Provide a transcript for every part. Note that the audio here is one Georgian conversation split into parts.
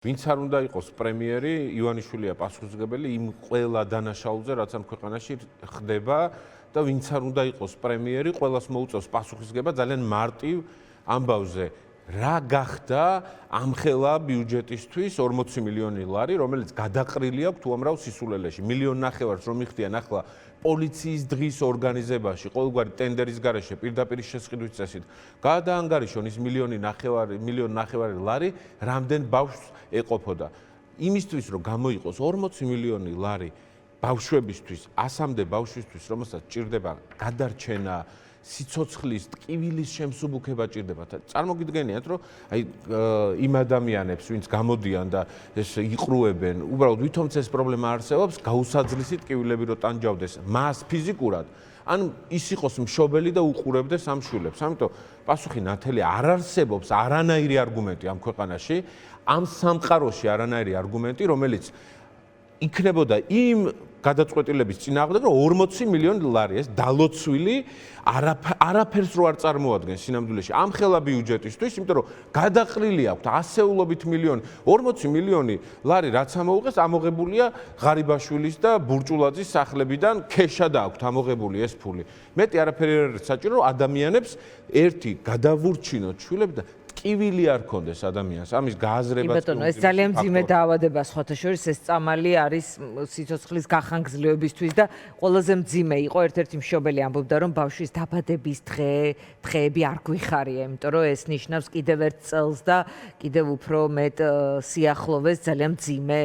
ვინც არ უნდა იყოს პრემიერი, ივანიშვილია პასუხისმგებელი იმ ყველა დანაშაულზე, რაც ამ ქვეყანაში ხდება და ვინც არ უნდა იყოს პრემიერი, ყველას მოუწევს პასუხისმგება ძალიან მარტივ ამბავზე. რა გახდა ამხელა ბიუჯეტისთვის 40 მილიონი ლარი, რომელიც გადაყრილი აქვს უამრავ სისულელეში. 1,5 მილიონს რომ მიხდიან ახლა პოლიციის დღის ორგანიზებაში, ყოველგვარი ტენდერის გარეშე პირდაპირ შესყიდვის წესით. გადაანგარიშონ ის 1,5 მილიონი ლარი რამდენ ბავშვს ეყოფოდა. იმისთვის რომ გამოიყოს 40 მილიონი ლარი ბავშვებისთვის, 100-მდე ბავშვისთვის, რომელსაც ჭირდება გადარჩენა, სიცოცხლის, ტკივილის შემსუბუქება ჭირდება. წარმოგიდგენიათ, რომ აი იმ ადამიანებს, ვინც გამოდიან და ეს იყრუებენ, უბრალოდ ვითომც ეს პრობლემა არსებობს, გაუსაძლისი ტკივილები რო ტანჯავდეს მას ფიზიკურად, ან ის იყოს მშობელი და უყურებდეს ამ შვილებს. ამიტომ პასუხი ნათელი არ არსებობს არანაირი არგუმენტი ამ ქვეყანაში, ამ სამყაროში არანაირი არგუმენტი, რომელიც იქნებოდა იმ გადაწყვეტილების წინააღმდეგ, რომ 40 მილიონი ლარი ეს დალოცვილი არაფერს რო არ წარმოადგენს სინამდვილეში ამ ხელა ბიუჯეტისთვის, იმიტომ რომ გადაყრილი აქვს ასეულობით მილიონი, 40 მილიონი ლარი რაც ამოუღეს, ამოღებულია ღარიბაშვილის და ბურჭულაძის სახლებიდან, ქეშად აქვს ამოღებული ეს ფული. მეტი არაფერი არ არის საჭირო, რომ ადამიანებს ერთი გადავურჩინოთ შვილები და ტკივილი არ ქონდეს ადამიანს, ამის გააზრება. ბატონო, ეს ძალიან მძიმე დაავადება სხვათა შორის, ეს წამალი არის სიცოცხლის გახანგრძლივებისთვის და ყველაზე მძიმე იყო ერთ-ერთი მშობელი ამბობდა, რომ ბავშვის დაბადების დღეები არ გვიხარია, იმიტომ რომ ეს ნიშნავს კიდევ ერთ წელს და კიდევ უფრო მეტ სიახლოვეს ძალიან მძიმე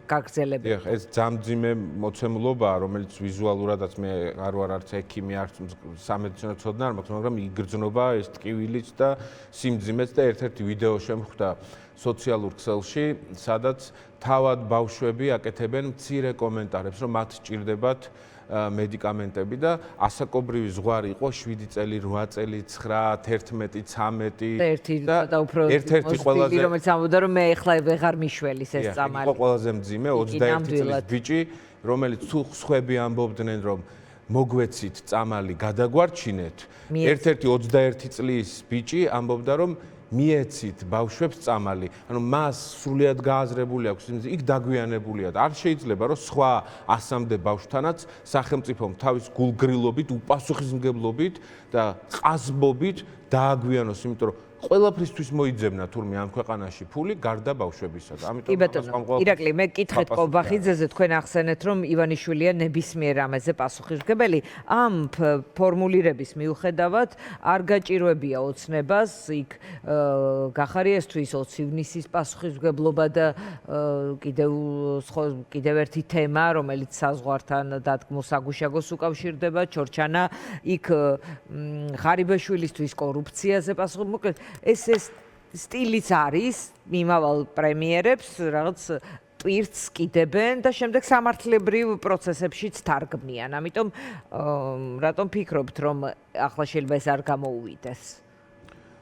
გაგრძელებით. ეს ძამძიმე მოცემულობაა, რომელიც ვიზუალურადაც მე არ ვარ არც ექიმი, არც სამედიცინო ცოდნა არ მაქვს, მაგრამ იგრძნობა ეს ტკივილიც და სიმძიმეც და ერთ-ერთი ვიდეო შემხვდა სოციალურ ქსელში, სადაც თავად ბავშვები აკეთებენ მცირე კომენტარებს, რომ მათ სჭირდებათ მედიკამენტები და ასაკობრივი ზღვარი იყო 7 წელი, 8 წელი, 9, 11, 13 და ერთ-ერთი ყველაზე რომელიც ამბობდა, რომ მე ახლა ვეღარ მიშველის ეს წამალი. იყო ყველაზე მძიმე 21 წლის ბიჭი, რომელიც თუ სხვები ამბობდნენ, რომ მოგვეცით წამალი გადაგვარჩინეთ. ერთ-ერთი 21 წლის ბიჭი ამბობდა, რომ მიეცით ბავშვებს წამალი. ანუ მას სრულიად გააზრებული აქვს, იქ დაგვიანებულია და არ შეიძლება, რომ სხვა 100-მდე ბავშვთანაც სახელმწიფომ თავის გულგრილობით, უპასუხისმგებლობით და ყაზბობით დააგვიანოს, იმიტომ რომ ყველაფრისთვის მოიძებნა თურმე ამ ქვეყანაში ფული გარდა ბავშვებისა და ამიტომ ირაკლი, მე კითხეთ ყობახიძეზე, თქვენ ახსენეთ, რომ ივანიშვილია ნებისმიერ რამეზე პასუხისმგებელი. ამ ფორმულირების მიუხედავად არ გაჭირვებია ოცნებას, იქ გახარიესთვის 20 ივნისის პასუხისმგებლობა და კიდევ ერთი თემა, რომელიც საზღვართან დადგმულ საგუშაგოს უკავშირდება, ჩორჩანა, იქ ღარიბაშვილისთვის კორუფციაზე პასუხისმგებელი. ეს სტილიც არის მიმავალ პრემიერებს რაღაც ტვირთს კიდებენ და შემდეგ სამართლებრივ პროცესებშიც თარგმნიან. ამიტომ რატომ ფიქრობთ, რომ ახლა შეიძლება ეს არ გამოუვიდეს?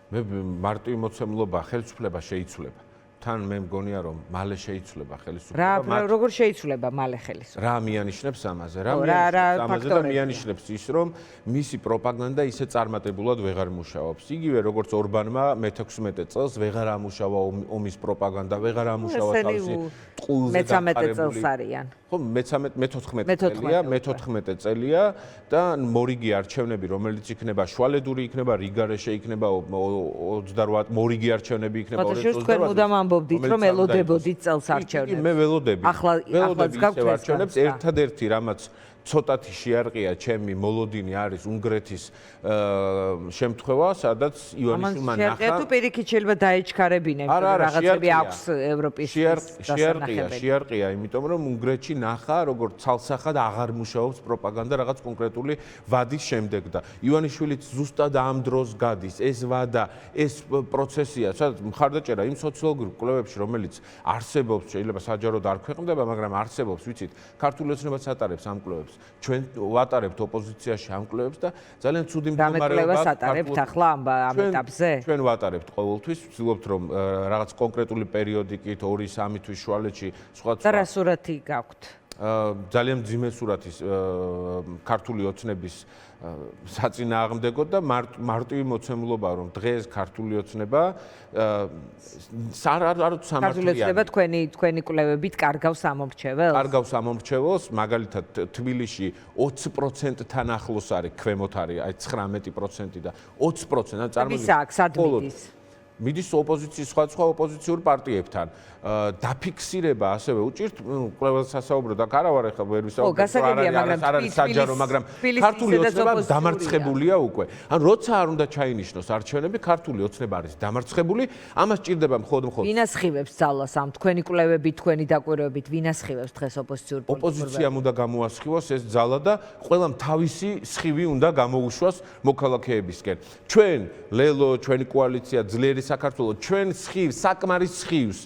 მე მარტივი მოცემულობა ხელისუფლება შეიცვლება. თან მე მგონია, რომ მალე შეიცვლება ხელისუფლება. როგორ შეიცვლება მალე ხელისუფლება? რა მიანიშნებს ამაზე? რა მიანიშნებს ამაზე და მიანიშნებს ის, რომ მისი პროპაგანდა ისე წარმატებულად ვეღარ მუშაობს. იგივე როგორც ორბანმა მე-16 წელს ვეღარ ამუშავა ომის პროპაგანდა, ვეღარ ამუშავა თავისი ტყუილზე მე-13 წელს არიან. ხო, მე-14 წელია და მორიგი არჩევნები, რომელიც იქნება შვალედური, იქნება რიგარეშე, იქნება 28 მორიგი არჩევნები იქნება 2028 ამბობდით, რომ ელოდებოდით წელს არჩევნებს. მე ველოდები. ახლა ისევ არჩევნებს. ერთადერთი რამაც ცოტათი შეარყია ჩემი მოლოდინი არის უნგრეთის შემთხვევა, სადაც ივანიშვილმა ნახა. თუ პირიქით შეიძლება დაეჩქარებინა, რაღაცები აქვს ევროპის შეარყია, იმიტომ რომ უნგრეთში ნახა, როგორც ცალსახად აღარ მუშაობს პროპაგანდა რაღაც კონკრეტული ვადის შემდეგ და ივანიშვილიც ზუსტად ამ დროს გადის. ეს ვადა, ეს პროცესია, სადაც მხარდაჭერა იმ სოციოლოგიურ კვლევებში, რომელიც არსებობს, შეიძლება საჯაროდ არ ქვეყნდება, მაგრამ არსებობს, ვიცით, ქართული ოცნებაც ატარებს ამ კვლევებს. ჩვენ ვატარებთ ოპოზიციაში ამ კვლევებს და ძალიან ცუდი მდგომარეობაა. ატარებთ ახლა ამ ეტაპზე? ჩვენ ვატარებთ ყოველთვის, ვცდილობთ რომ რაღაც კონკრეტული პერიოდიკით 2-3 თვის შუალედში სხვა და რა სურათი გაქვთ? ძალიან მძიმე სურათის ქართული ოცნების საწინააღმდეგო და მარტივი მოცემულობა რომ დღეს ქართული ოცნება ქართული ოცნება თქვენი კვლევებით კარგავს ამომრჩეველს? კარგავს ამომრჩეველს, მაგალითად თბილისში 20%-თან ახლოს არის, ქვემოთ არის, აი 19% და 20%, ან წარმოგიდგენთ. მიდის ოპოზიციის სხვა ოპოზიციურ პარტიებთან. დაფიქსირება ასევე უჭირთ, ყველას სასაუბრო და არა ვარ ახლა ვერ ვისაუბრებ, არ არის საჯარო, მაგრამ ქართული ოცნება დამარცხებულია უკვე. ან როცა არ უნდა ჩაინიშნოს არჩევნები, ქართული ოცნება არის დამარცხებული, ამას ჭირდება მხოლოდ ვინ ასხივებს ძალას ამ თქვენი კვლევებით, თქვენი დაკვირვებით, ვინ ასხივებს დღეს ოპოზიციურ პოლიტიკურ ოპოზიციამ უნდა გამოასხივოს ეს ძალა და ყველამ თავისი სხივი უნდა გამოუშვას მოქალაქეებისკენ. ჩვენ ლელო, ჩვენი კოალიცია ძლიერი საქართველოს, ჩვენ სხივს, საკმარის სხივს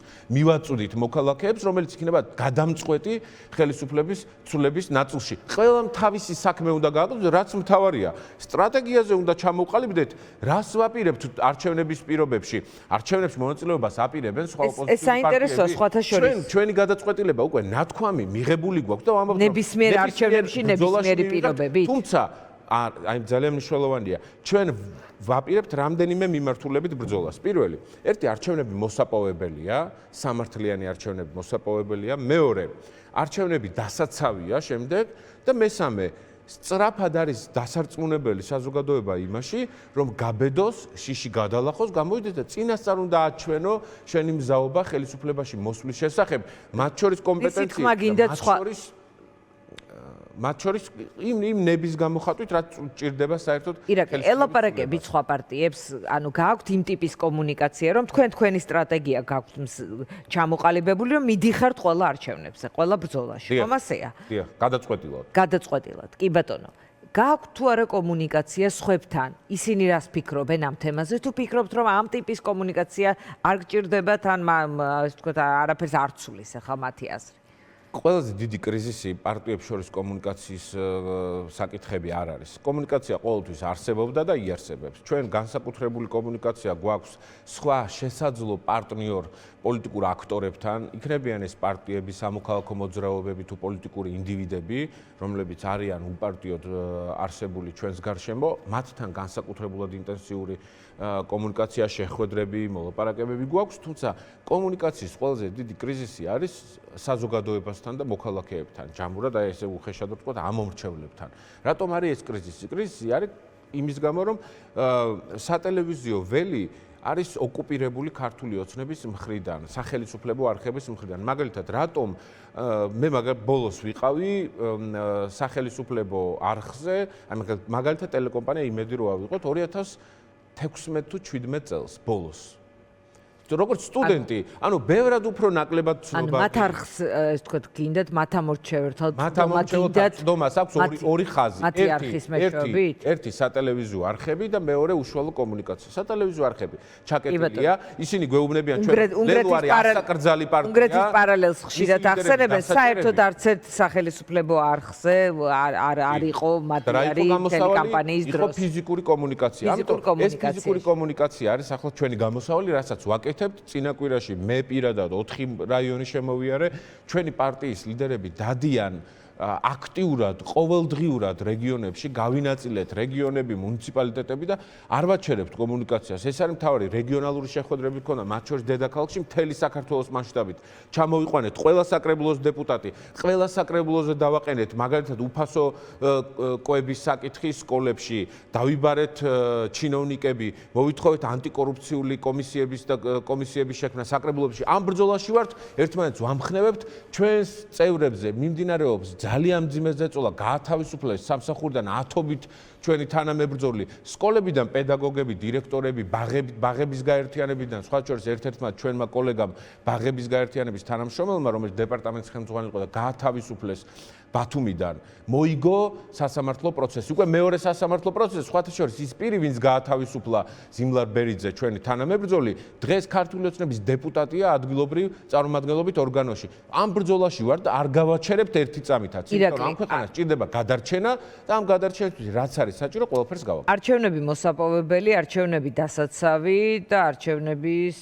მივაწვდით მოქალაქეებს, რომელიც იქნება გადამწყვეტი ხელისუფლების ცვლილების ნაწილში. ყველამ თავისი საქმე უნდა გააკეთოს, რაც მთავარია. სტრატეგიაზე უნდა ჩამოვყალიბდეთ, რას ვაპირებთ არჩევნების პირობებში. არჩევნებში მონაწილეობას აპირებენ სხვა ოპოზიციური პარტიები. ეს საინტერესოა სხვათა შორის. ჩვენი გადაწყვეტილება უკვე ნათქვამი მიღებული გვაქვს და ვამბობთ, ნებისმიერ არჩევნებში ნებისმიერი პირობებით. თუმცა აი ძალიან მნიშვნელოვანია. ჩვენ ვაპირებთ რამდენიმე მიმართულებით ბრძოლას. პირველი, ერთი არჩევნები მოსაპოვებელია, სამართლიანი არჩევნები მოსაპოვებელია, მეორე, არჩევნები დასაცავია შემდეგ და მესამე, სწრაფად არის დასარწმუნებელი საზოგადოება იმაში, რომ გაბედოს, შიში გადალახოს, გამოვიდეს და წინასწარ უნდა აჩვენო შენი მზაობა ხელისუფლებაში მოსვლის შესახებ, მათ შორის კომპეტენცია, მათ შორის იმ ნების გამოხატვით, რაც ჭირდება საერთოდ. ირაკლი, ელაპარაკებით სხვა პარტიებს, ანუ გააქვთ იმ ტიპის კომუნიკაცია, რომ თქვენი სტრატეგია გაქვთ ჩამოყალიბებული, რომ მიდიხართ ყველა არჩევნებზე, ყველა ბრძოლაში. ხომ ასეა? დიახ, გადაწყვეტილად. გადაწყვეტილად. კი ბატონო. გააქვთ თუ არა კომუნიკაცია სხვებთან? ისინი რას ფიქრობენ ამ თემაზე? თუ ფიქრობთ, რომ ამ ტიპის კომუნიკაცია არ გჭირდებათ, ან ასე ვთქვათ, არაფერს არ ცulis ახლა მათი აზრი? ყველაზე დიდი კრიზისი პარტიებს შორის კომუნიკაციის საკითხები არ არის. კომუნიკაცია ყოველთვის არსებობდა და იარსებებს. ჩვენ განსაკუთრებული კომუნიკაცია გვაქვს სხვა შესაძლო პარტნიორ პოლიტიკურ აქტორებთან, იქნებიან ეს პარტიები, სამოქალაქო მოძრაობები თუ პოლიტიკური ინდივიდები, რომლებიც არიან უპარტიოდ არსებული ჩვენს გარშემო, მათთან განსაკუთრებულად ინტენსიური კომუნიკაცია, შეხვედრები, მოლაპარაკებები გვაქვს, თუმცა კომუნიკაციის ყველაზე დიდი კრიზისი არის საზოგადოებასთან და მოქალაქეებთან, ჯამურად აი ესე უხეშად ვთქვათ, ამომრჩევლებთან. რატომ არის ეს კრიზისი? კრიზისი არის იმის გამო, რომ სატელევიზიო ველი არის ოკუპირებული ქართული ოცნების მხრიდან, სახელმწიფო არხების მხრიდან. მაგალითად, რატომ მე ბოლოს ვიყავი სახელმწიფო არხზე, მაგალითად ტელეკომპანია იმედი რო ავიღოთ 2016 თუ 17 წელს ბოლოს. როგორც სტუდენტი, ანუ ბევრად უფრო ნაკლებად ცნობა. ანუ მათ არხს, ეს თქვათ, გინდათ მათ ამორჩევრთალ, ცდომას აქვს ორი ხაზი. ერთი სატელევიზიო არხები და მეორე უშუალო კომუნიკაცია. სატელევიზიო არხები ჩაკეტილია, ისინი გვეუბნებიან ჩვენ ლელო არის ასაკრძალი პარტია. უნგრეთის პარალელს ხშირად ახსენებენ, საერთოდ არც ერთ სახელმწიფო არხზე არ იყო მადიარი ტელეკამპანიის დროს. იყო ფიზიკური კომუნიკაცია. ამიტომ ეს ფიზიკური კომუნიკაცია არის ახლა ჩვენი გამოსავალი, რასაც ვაკეთებთ. წინა კვირაში მე პირადად 4 რაიონი შემოვიარე, ჩვენი პარტიის ლიდერები დადიან აქტიურად, ყოველდღიურად რეგიონებში, გავინაწილეთ რეგიონები, მუნიციპალიტეტები და არ ვაჩერებთ კომუნიკაციას. ეს არის მთავარი რეგიონალური შეხვედრები ქონდა, მათ შორის დედაქალაქში, მთელი საქართველოს მასშტაბით. ჩამოვიყვანეთ ყველა საკრებულოს დეპუტატი, ყველა საკრებულოზე დავაყენეთ, მაგალითად უფასო კვების საკითხი სკოლებში, დავიბარეთ ჩინოვნიკები, მოვითხოვეთ ანტიკორუფციული კომისიების შექმნა საკრებულოში. ამ ბრძოლაში ვართ, ერთმანეთს ვამხნევებთ, ჩვენს წევრებზე მიმდინარეობს ძალიან მძიმე ზეწოლა, გაათავისუფლეს სამსახურიდან ათობით ჩვენი თანამებრძოლი, სკოლებიდან პედაგოგები, დირექტორები, ბაღების გაერთიანებიდან, სხვა შორის ერთ-ერთმა ჩვენმა კოლეგამ ბაღების გაერთიანების თანამშრომელმა, რომელიც დეპარტამენტის ხელმძღვანელი იყო და გაათავისუფლეს ბათუმიდან, მოიგო სასამართლო პროცესი. უკვე მეორე სასამართლო პროცესი, სხვათა შორის ის პირი, ვინც გაათავისუფლა ზიმლარ ბერიძე, ჩვენი თანამებრძოლი, დღეს ქართული ოცნების დეპუტატია ადგილობრივ წარმომადგენლობით ორგანოში. ამ ბრძოლაში ვარ და არ გავაჩერებთ ერთი წამითაც. იმიტომ რომ ამ ქვეყანას ჭირდება გადარჩენა და ამ გადარჩენისთვის რაც არის საჭირო, ყველაფერს გავაკეთებ. არჩევნები მოსაპოვებელი, არჩევნები დასაცავი და არჩევნების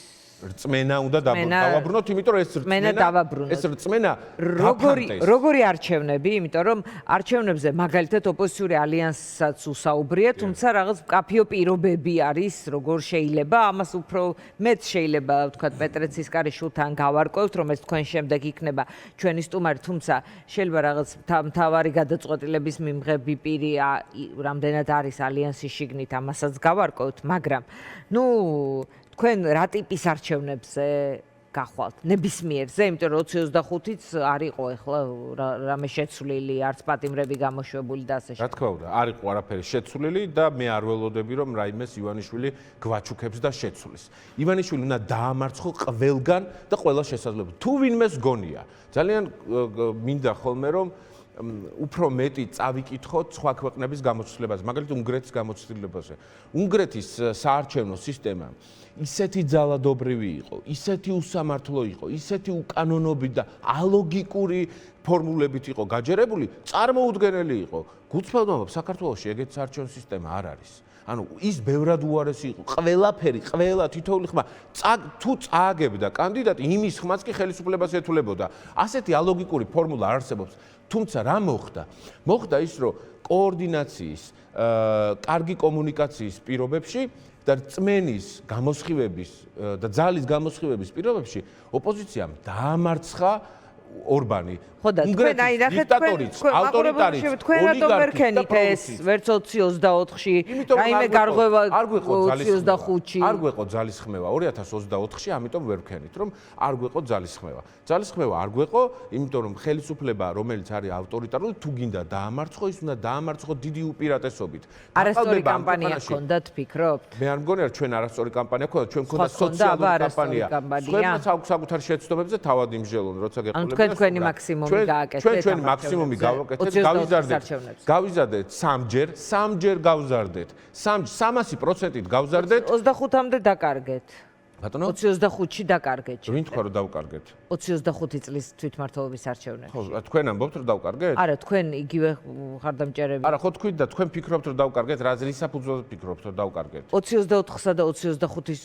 რწმენა უნდა დავაბრუნოთ, იმიტომ რომ ეს რწმენა როგორი არჩევნები, იმიტომ რომ არჩევნებზე მაგალითად ოპოზიციური ალიანსსაც უსაუბრია, თუმცა რაღაც მკაფიო პირობები არის, როგორ შეიძლება ამას უფრო მეც შეიძლება ვთქვათ პეტრეცის კარიშვილთან გავარკვევთ, რომ ეს თქვენ შემდეგ იქნება ჩვენი სტუმარი, თუმცა შეიძლება რაღაც მთავარი გადაწყვეტილების მიმღები პირი რამდენად არის ალიანსის შიგნით ამასაც გავარკვევთ, მაგრამ თქვენ რა ტიპის არჩევნებზე გახვალთ? ნებისმიერზე, იმიტომ რომ 2025-იც არ იყო ახლა რამე შეცვლილი, არც პატიმრები გამოშვებული და ასე შემდეგ. რა თქმა უნდა, არ იყო არაფერი შეცვლილი და მე არ ველოდები რომ რაიმეს ივანიშვილი გვაჩუქებს და შეცვლის. ივანიშვილი უნდა დაამარცხო ყველგან და ყველა შესაძლებლობით. თუ ვინმეს გონია, ძალიან მინდა ხოლმე რომ უფრო მეტი წავიკითხოთ სხვა ქვეყნების გამოცდილებაზე, მაგალითად უნგრეთის გამოცდილებაზე. უნგრეთის საარჩევნო სისტემა ისეთი ძალადობრივი იყო, ისეთი უსამართლო იყო, ისეთი უკანონობით და ალოგიკური ფორმულებით იყო გაჯერებული, წარმოუდგენელი იყო. გულწრფელობ საქართველოში ეგეთი საარჩევნო სისტემა არ არის. ანუ ის ბევრად უარესი იყო, ყველა თითოეული ხმა თუ წააგებდა კანდიდატი, იმის ხმაც კი ხელისუფლებას ეთულებოდა. ასეთი ალოგიკური ფორმულა არ არსებობს. თუმცა რა მოხდა? მოხდა ის, რომ კოორდინაციის, კარგი კომუნიკაციის პირობებში და რწმენის გამოსხივების და ძალის გამოსხივების პირობებში ოპოზიციამ დაამარცხა ორბანი. ხოდა თქვენ აი ნახეთ თქვენ რატომ ვერ ქენით ეს ვერც 24-ში რაიმე გარღვევა 25-ში არ გვეყო ძალისხმევა 2024-ში, ამიტომ ვერ ვქენით რომ არ გვეყო ძალისხმევა. ძალისხმევა არ გვეყო, იმიტომ რომ ხელისუფლება, რომელიც არის ავტორიტარული, თუ გინდა დაამარცხო, ის უნდა დაამარცხო დიდი უპირატესობით. არასწორი კამპანია გქონდათ, ფიქრობთ? მე არ მგონია რომ ჩვენ არასწორი კამპანია გქონდა, ჩვენ გქონდა სოციალური კამპანია. სხვებმა საკუთარ შეცდომებზე თავად იმჟელონ, როცა გეყოლებოდა. თქვენი მაქსიმუმი გააკეთეთ. ჩვენ მაქსიმუმი გავაკეთეთ, გავიზარდეთ 3ჯერ გავზარდეთ. 300%-ით გავზარდეთ. 25-მდე დაკარგეთ. ბატონო 25-ში დაკარგეთ. ვინ თქვა რომ დავკარგეთ? 25 წლის თვითმმართველობის არჩევნებში. ხო, თქვენ ამბობთ რომ დავკარგეთ? არა, თქვენ იგივე ხარდამჭერები. არა, ხო თქვით და თქვენ ფიქრობთ რომ დავკარგეთ, რა ზრისაფუძველზე ფიქრობთ რომ დავკარგეთ? 24-სა და 25-ის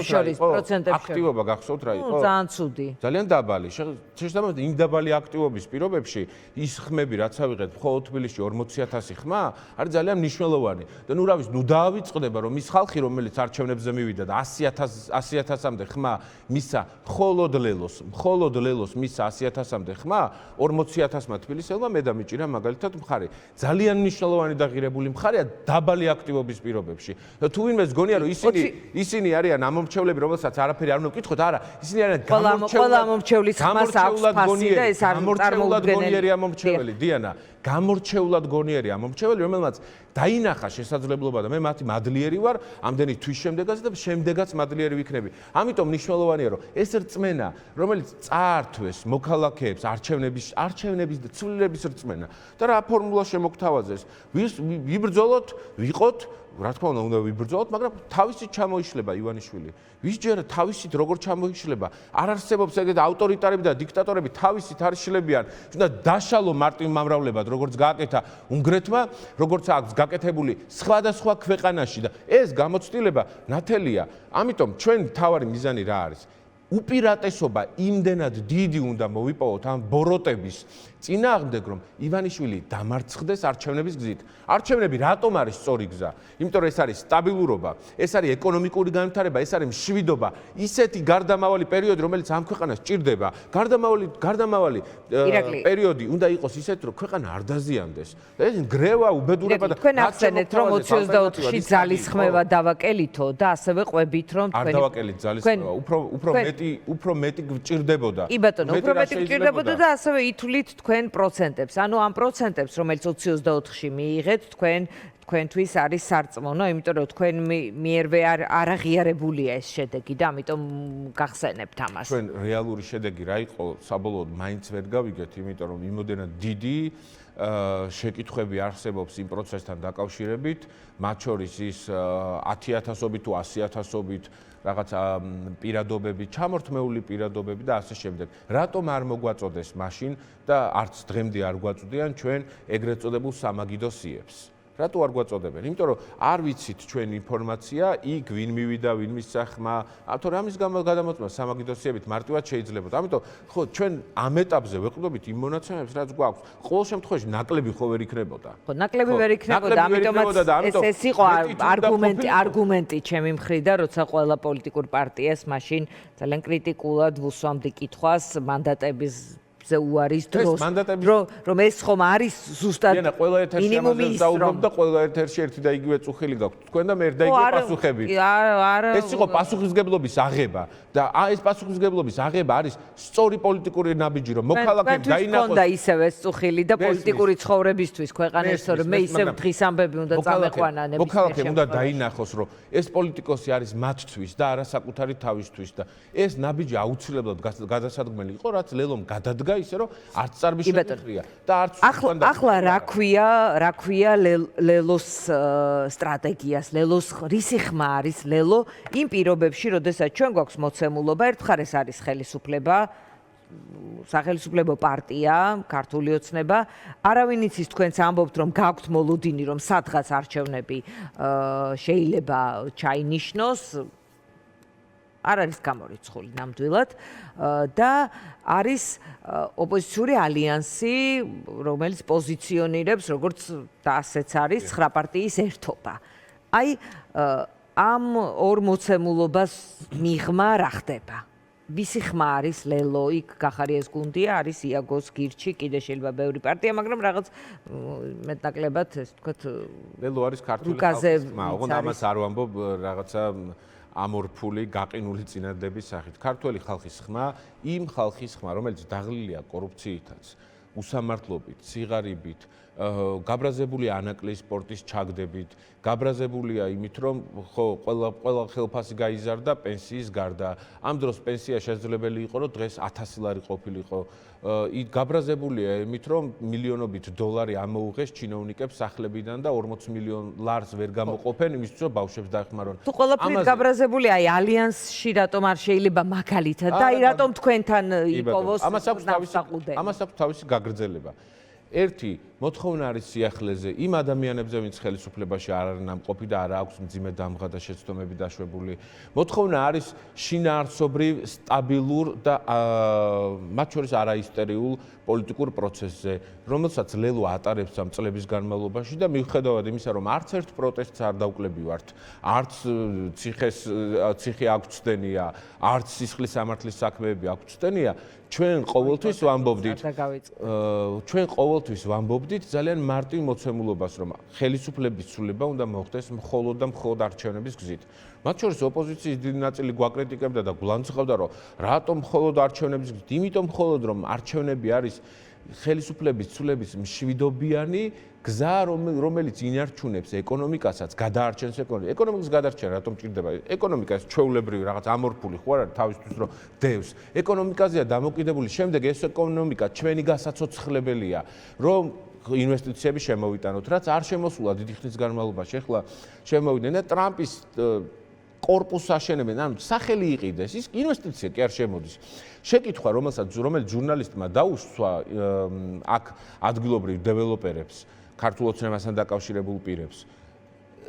შორის პროცენტებში. აქტივობა გახსოვთ რა იყო? ძალიან ცუდი. ძალიან დაბალი. შეშთამბებით იმ დაბალი აქტივობის პირობებში ის ხმები რაც ავიღეთ მხოლოდ თბილისში 40,000 ხმა არის ძალიან მნიშვნელოვანი. და ნუ რა ვიცი, ნუ დაავიწყდება რომ ის ხალხი რომელიც არჩევნებზე მივიდა და 100,000-მდე ხმა მისა მხოლოდ ლელოს მისა 100,000-მდე ხმა 40,000-მა თბილისელმა მე დამიჭირა მაგალითად მხარი. ძალიან მნიშვნელოვანი და ღირებული მხარეა დაბალი აქტივობის პირობებში. და თუ ვინმეს გონია რომ ისინი არიან ამომრჩევლები, რომელსაც არაფერი არ უნდა ვკითხოთ, არა, ისინი არიან გამორჩევლად გონიერი და ეს არის წარმოუდგენელი ამომრჩეველი, დიანა. გამორჩეულად გონიერი ამომრჩეველი, რომელმაც დაინახა შესაძლებლობა და მე მათი მადლიერი ვარ, ამდენი თვის შემდეგაც და შემდეგაც მადლიერი ვიქნები. ამიტომ მნიშვნელოვანია, რომ ეს რწმენა, რომელიც წაართვეს მოქალაქეებს არჩევნების და ცვლილების რწმენა და რა ფორმულა შემოგთავაზეს, ვიბრძოლოთ, ვიყოთ, რა თქმა უნდა ვიბრძოლოთ, მაგრამ თავისით ჩამოიშლება ივანიშვილი. ვისჯერა თავისით როგორ ჩამოიშლება? არ არსებობს ეგეთ ავტორიტარები და დიქტატორები თავისით არ შლებიან. უნდა დაშალო მარტივმამრავლებად, როგორც გააკეთა უნგრეთმა, როგორც აქვს გაკეთებული სხვადასხვა ქვეყანაში და ეს გამოცდილება ნათელია. ამიტომ ჩვენ მთავარი მიზანი რა არის? უპირატესობა იმდენად დიდი უნდა მოვიპოვოთ ამ ბოროტების წინააღმდეგ, რომ ივანიშვილი დამარცხდეს არჩევნების გზით. არჩევნები რატომ არის სწორი გზა? იმიტომ რომ ეს არის სტაბილურობა, ეს არის ეკონომიკური განვითარება, ეს არის მშვიდობა, ისეთი გარდამავალი პერიოდი, რომელიც ამ ქვეყანას ჭირდება. გარდამავალი პერიოდი უნდა იყოს ისეთი, რომ ქვეყანა არ დაზიანდეს. ეს გრევა, უბედურება და თქვენ ახსენეთ, რომ 24-ში ძალისხმევა დავაკელითო და ასევე ყვებით, რომ თქვენ არ დავაკელით ძალისხმევა, უფრო მეტი გჭირდებოდა. კი ბატონო, უფრო მეტი გჭირდებოდა და ასევე ითვლით თქვენ პროცენტებს. ანუ ამ პროცენტებს, რომელიც 24-ში მიიღეთ, თქვენთვის არის სარწმუნო, იმიტომ რომ თქვენ მიერვე არ აღიარებულია ეს შედეგი და ამიტომ გახსენებთ ამას. ჩვენ რეალური შედეგი რა იყო, საბოლოოდ მაინც ვერ გავიგეთ, იმიტომ რომ იმოდენად დიდი შეკითხვები არსებობს იმ პროცესთან დაკავშირებით, მათ შორის ის 10,000-ობით თუ 100,000-ობით რაღაც პირადობები, ჩამორთმეული პირადობები და ასე შემდეგ. რატომ არ მოგვაწოდეს მაშინ და არც დღემდე არ გვაწოდიან ჩვენ ეგრეთ წოდებულ სამაგიდო სიებს? რატო არ გვაწოდებენ? იმიტომ რომ არ ვიცით ჩვენ ინფორმაცია, იქ ვინ მივიდა, ვინ მისცა ხმა, თორე ამის გამო გადამოწმა სამაგიდოსიებით მარტივად შეიძლება. ამიტომ ხო ჩვენ ამ ეტაპზე ვეყდობით იმ მონაცემებს, რაც გვაქვს. ყოველ შემთხვევაში ნაკლები ხო ვერ იქნებოდა. ხო, ნაკლები ვერ იქნებოდა, ამიტომაც ეს იყო არგუმენტი ჩემი მხრიდან, როცა ყველა პოლიტიკურ პარტიას მაშინ ძალიან კრიტიკულად ვუსვამდი კითხვას მანდატების ზე უარის დროს რომ ეს ხომ არის ზუსტად მინიმუმი ის რომ და ყველა ერთ-ერთი ერთი და იგივე წუხილი გაქვთ თქვენ და მე და იგივე პასუხები ეს იყო პასუხისგებლობის აღება და ეს პასუხისგებლობის აღება არის სწორი პოლიტიკური ნაბიჯი რომ მოქალაქეებს დაინახოს და ისევე წუხილი და პოლიტიკური ცხოვრებისთვის ქვეყანაში რომ მე ისევ დღის ამბები უნდა წამეყვანა ნებისმიერ მოქალაქემ უნდა დაინახოს რომ ეს პოლიტიკოსი არის მათთვის და არა საკუთარი თავისთვის და ეს ნაბიჯი აუცილებლად გადასადგმელი იყო რაც ლელომ გადადგა ისე რომ არც წარმიშველია და არც ახლა რა ქვია ლელოს სტრატეგიას ლელოს რისი ხმა არის ლელო იმ პირობებში როდესაც ჩვენ გვაქვს მოცემულობა ერთხელ ეს არის ხელისუფლება სახელმწიფო პარტია ქართული ოცნება არავინ იცის თქვენც ამბობთ რომ გაქვთ მოლოდინი რომ სადღაც არჩევნები შეიძლება ჩაინიშნოს არ არის გამორიცხული ნამდვილად და არის ოპოზიციური ალიანსი, რომელიც პოზიციონირებს, როგორც და ასეც არის 9 პარტიის ერთობა. აი ამ ორ მოცემულობას მიღმა რა ხდება? ვისი ხმა არის ლელო, იქ გახარიას გუნდია, არის იაგოს გირჩი, კიდე შეიძლება ბევრი პარტია, მაგრამ რაღაც მეტნაკლებად, ეს ვთქვათ, ლელო არის ქართული ხალხის ხმა, ოღონდ ამას არ ვამბობ რაღაცა ამორფული გაყინული წინადადების სახით. ქართველი ხალხის ხმა, იმ ხალხის ხმა, რომელიც დაღლილია კორუფციითაც, უსამართლობით, სიღარიბით, გაბრაზებულია ანაკლიის სპორტის ჩაგდებით, გაბრაზებულია იმით, რომ ხო ყველა ხელფასი გაიზარდა პენსიის გარდა. ამ დროს პენსია შესაძლებელი იყო, რომ დღეს 1000 ლარი ყოფილიყო. გაბრაზებულია იმით, რომ მილიონობით დოლარი ამოუღეს ჩინოვნიკებს სახლებიდან და 40 მილიონ ლარს ვერ გამოყოფენ იმისთვის, რომ ბავშვებს დაეხმარონ. თუ ყველაფერი გაბრაზებულია, აი ალიანსში რატომ არ შეიძლება მაგალითად და აი რატომ თქვენთან იპოვოს ნავსაყუდე? ამას აქვს თავისი გაგრძელება. ერთი მოთხოვნა არის სიახლეზე იმ ადამიანებზე, ვინც ხელისუფლებაში არ არის ნამყოფი და არ აქვს მძიმე დამღა და შეცდომები დაშვებული. მოთხოვნა არის შინაარსობრივ სტაბილურ და მათ შორის არაისტორიულ პოლიტიკურ პროცესზე, რომელსაც ლელო ატარებს ამ წლების განმავლობაში და მიუხედავად იმისა, რომ არც ერთ პროტესტს არ დავკლებივართ, არც ციხე აქვს ცდენია, არც სისხლის სამართლის საქმეები აქვს ცდენია, ჩვენ ყოველთვის ვამბობდით ძალიან მარტივ მოცემულობას, რომ ხელისუფლების ცვლილება უნდა მოხდეს მხოლოდ და მხოლოდ არჩევნების გზით. მათ შორის ოპოზიციის დიდი ნაწილი გვაკრიტიკებდა და გულანძღავდა, რომ რატომ მხოლოდ არჩევნების გზით? იმიტომ მხოლოდ რომ არჩევნები არის ხელისუფლების ცვლილების მშვიდობიანი გზა, რომელიც ინარჩუნებს ეკონომიკასაც, გადაარჩენს ეკონომიკის გადარჩენა, რატომ ჭირდება? ეკონომიკა ეს ჩვეულებრივი რაღაც ამორფული ხო არ არის თავისთვის რომ დევს. ეკონომიკაზეა დამოკიდებული, შემდეგ ეს ეკონომიკა ჩვენი გასაცოცხლებელია, რომ ინვესტიციები შემოვიტანოთ, რაც არ შემოსულა დიდი ხნის განმავლობაში. ახლა შემოვიდნენ და ტრამპის კორპუსს აშენებენ, ანუ სახელი იყიდეს, ის ინვესტიცია კი არ შემოდის. შეკითხვა, რომელიც ჟურნალისტმა დაუსვა აქ ადგილობრივ დეველოპერებს, ქართულ ოცნებასთან დაკავშირებულ პირებს,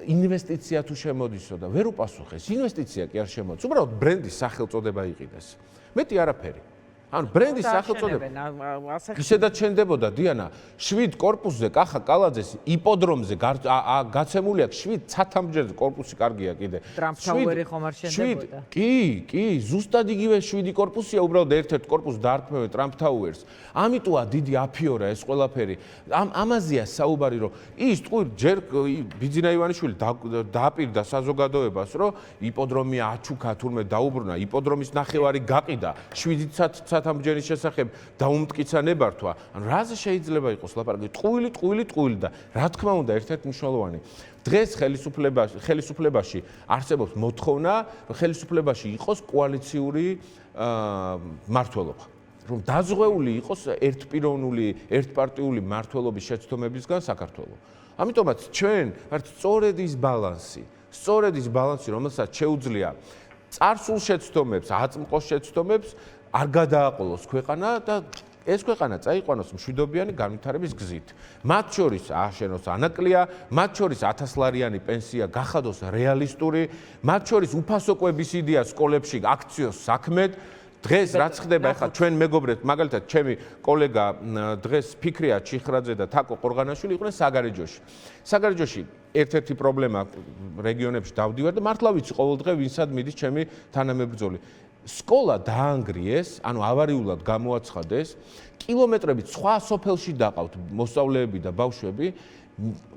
ინვესტიცია თუ შემოდისო და ვერ უპასუხეს, ინვესტიცია კი არ შემოდის, უბრალოდ ბრენდის სახელწოდება იყიდეს. მეტი არაფერი. ანუ ბრენდის სახელწოდება ისედაც შენდებოდა დიანა 7 კორპუსზე კახა კალაძეს იპოდრომზე გაცემული აქვს 7 ცათამბჯერზე კორპუსი კარგია კიდე ტრამპ-ტაუერი ხომ არ შენდებოდა კი ზუსტად იგივე 7 კორპუსია უბრალოდ ერთ-ერთ კორპუსს დაარქმევენ ტრამპ-ტაუერს ამიტოა დიდი აფიორა ეს ყველაფერი ამაზეა საუბარი რომ ის ტყუილ ჯერ ბიძინა ივანიშვილი დააპირდა საზოგადოებას რომ იპოდრომი აჩუქა თურმე დაუბრუნა იპოდრომის ნახევარი გაყიდა 7 ცათამბჯერის შესახებ დაუმტკიცა ნებართვა. ანუ რაზე შეიძლება იყოს ლაპარაკი? ტყუილი და რა თქმა უნდა ერთ-ერთი მნიშვნელოვანი. დღეს ხელისუფლებაში არსებობს მოთხოვნა, რომ ხელისუფლებაში იყოს კოალიციური მმართველობა. რომ დაზღვეული იყოს ერთპიროვნული, ერთპარტიული მმართველობის შეცდომებისგან საქართველოს. ამიტომაც ჩვენ ვართ სწორედ ის ბალანსი, რომელსაც შეუძლია წარსულ შეცდომებს, აწმყოს შეცდომებს არ გადააყოლოს ქვეყანა და ეს ქვეყანა წაიყვანოს მშვიდობიანი განვითარების გზით. მათ შორის ააშენოს ანაკლია, მათ შორის 1000 ლარიანი პენსია გახადოს რეალისტური, მათ შორის უფასო კვების იდეა სკოლებში აქციოს საქმედ. დღეს რაც ხდება ახლა ჩვენ მეგობრებს, მაგალითად ჩემი კოლეგა დღეს ფიქრია ჩიხრაძე და თაკო ყორღანაშვილი იყვნენ საგარეჯოში. საგარეჯოში ერთ-ერთი პრობლემა რეგიონებში დავდივარ და მართლა ვიცი ყოველდღე ვინსად მიდის ჩემი თანამებრძოლი. სკოლა დაანგრიეს, ანუ ავარიულად გამოაცხადეს, კილომეტრებით სხვა სოფელში დაყავთ მოსწავლეები და ბავშვები.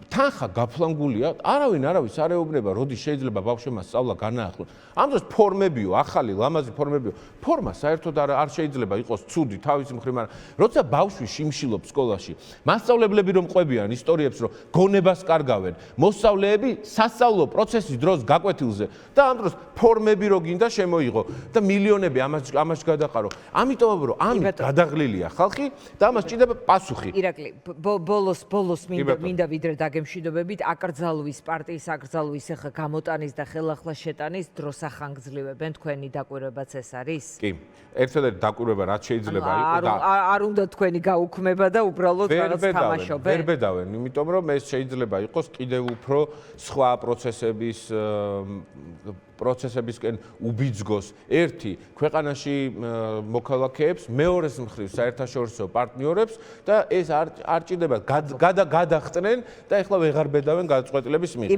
თანხა გაფლანგულია, არავის არ ეუბნება, როდის შეიძლება ბავშვებმა სწავლა განაახლოს. ამ დროს ფორმებიო, ახალი ლამაზი ფორმებიო. ფორმა საერთოდ არ შეიძლება იყოს ცუდი თავის მხრივ, მაგრამ როცა ბავშვი შიმშილობს სკოლაში, მასწავლებლები რომ ყვებიან ისტორიებს, რომ გონებას კარგავენ, მოსწავლეები სასწავლო პროცესის დროს გაკვეთილზე და ამ დროს ფორმები რო გინდა შემოიღო და მილიონები ამას გადაყარო. ამიტომ რომ ამით გადაღლილია ხალხი და ამას ჭირდება პასუხი. ირაკლი, ბოლოს მინდა ვიდრე დაგემშვიდობებით, აკრძალვის პარტიის აკრძალვის ახლა გამოტანის და ხელახლა შეტანის დროს ახანგრძლივებენ თქვენი დაკვირვებაც ეს არის? კი, ერთადერთი დაკვირვება რაც შეიძლება იყოს და არ უნდა თქვენი გაუქმება და უბრალოდ რაღაც თამაშობენ. ვერ ბედავენ, იმიტომ რომ ეს შეიძლება იყოს კიდევ უფრო სხვა პროცესებისკენ უბიძგოს ერთი ქვეყანაში მოქალაქეებს, მეორეს მხრივ საერთაშორისო პარტნიორებს და ეს არ ჭირდება გადახტნენ და ეხლა ვეღარ ბედავენ გადაწყვეტილების მიღებით.